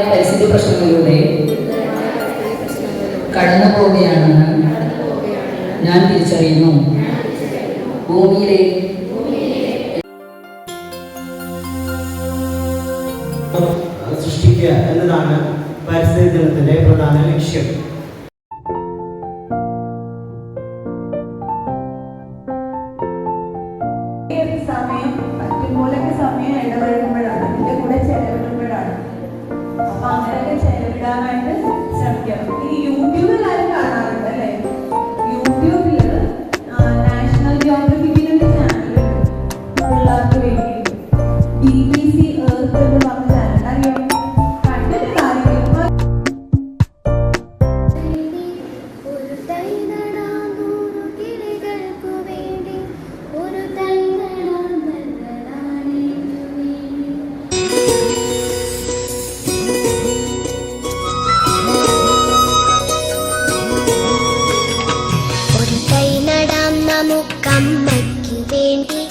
പരിസ്ഥിതി പ്രശ്നങ്ങളിലൂടെ കടന്നു പോവുകയാണെന്ന് ഞാൻ തിരിച്ചറിയുന്നു. ഭൂമിയിലെ സൃഷ്ടിക്കുക എന്നതാണ് പരിസ്ഥിതി ദിനത്തിന്റെ പ്രധാന ലക്ഷ്യം. സമയം ഇടപെടുമ്പോഴാണ്, ഇതിന്റെ കൂടെ ചെലവിടുമ്പോഴാണ്. അപ്പൊ അങ്ങനെയൊക്കെ ചെലവിടാനായിട്ട് ശ്രമിക്കണം. ഈ യൂട്യൂബിൽ കാര്യം കാണാറുണ്ട് അല്ലേ? യൂട്യൂബില് നാഷണൽ ജിയോഗ്രഫിക്കിന്റെ ചാനൽ പിള്ളേർക്ക് വേണ്ടി BBC Earth എന്ന് പറഞ്ഞ ചാനൽ അറിയാം. കണ്ടിട്ട് കാര്യമില്ല. നമുക്കമ്മയ്ക്കു വേണ്ടി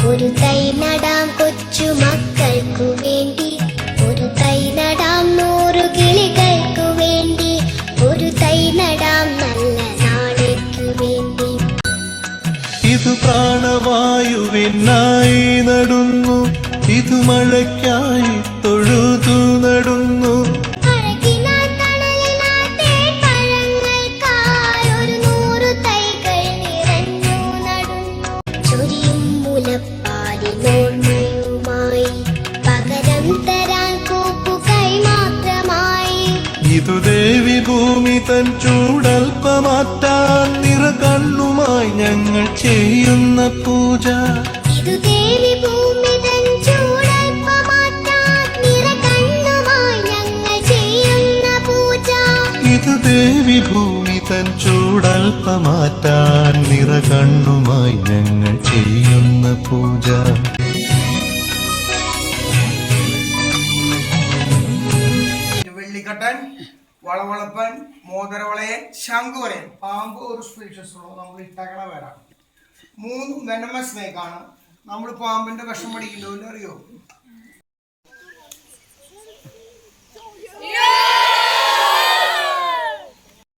ഒരു തൈ നടാം, കൊച്ചു മക്കൾക്കു വേണ്ടി ഒരു തൈ നടാം, 100 കിളികൾക്കു വേണ്ടി ഒരു തൈ നടാം, നല്ല നാളേക്കു വേണ്ടി. ഇതു പ്രാണവായുവിനായി നടുന്നു, ഇതു മഴയ്ക്കായി തൊഴുതു നടുന്നു. ഇതു ദേവി ഭൂമി തൻ ചൂടൽപ്പമാറ്റാൻ നിറകണ്ണുമായി ഞങ്ങൾ ചെയ്യുന്ന പൂജ. ഇതു ദേവി ഭൂമി തൻ ചൂടൽപ്പമാറ്റാൻ നിറകണ്ണുമായി ഞങ്ങൾ ചെയ്യുന്ന പൂജ. ഇതു ദേവി ഭൂമി തൻ ചൂടൽപ്പമാറ്റാൻ നിറകണ്ണുമായി ഞങ്ങൾ ചെയ്യുന്ന പൂജ. വെള്ളിക്കട്ടൻ, വളവളപ്പൻ, മോതിരവളയൻ, ശംഖുവരയൻ. പാമ്പ് ഒരു സ്പീഷ്യസ് ഉള്ളൂ, നമ്മൾ ഇട്ടകണ വരാം. 3 വെനമസ് സ്നേക്കാണ്. നമ്മൾ പാമ്പിന്റെ വിഷം പഠിക്കുന്നല്ലോ, അറിയോ?